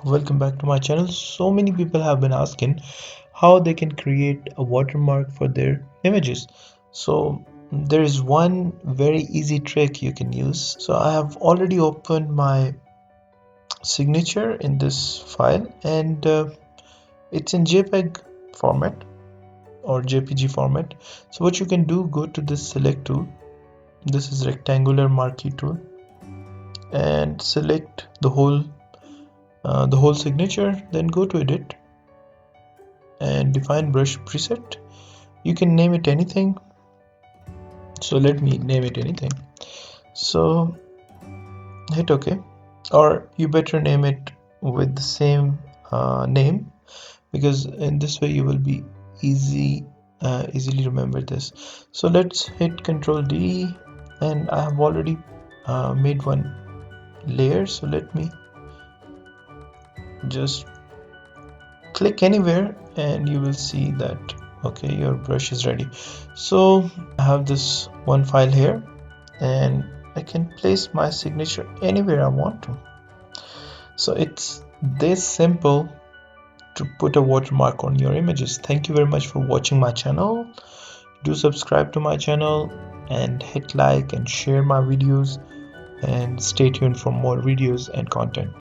Welcome back to my channel. So many people have been asking how they can create a watermark for their images. So there is one very easy trick you can use. So I have already opened my signature in this file, and it's in JPEG format or JPG format. So what you can do, go to this select tool. This is rectangular marquee tool, and select the whole signature. Then go to edit and define brush preset. You can name it anything, so let me name it anything. So hit OK, or you better name it with the same name, because in this way you will be easily remember this. So let's hit Ctrl D, and I have already made one layer. So let me just click anywhere and you will see that okay, your brush is ready. So I have this one file here, and I can place my signature anywhere I want to. So it's this simple to put a watermark on your images. Thank you very much for watching my channel. Do subscribe to my channel and hit like and share my videos, and stay tuned for more videos and content.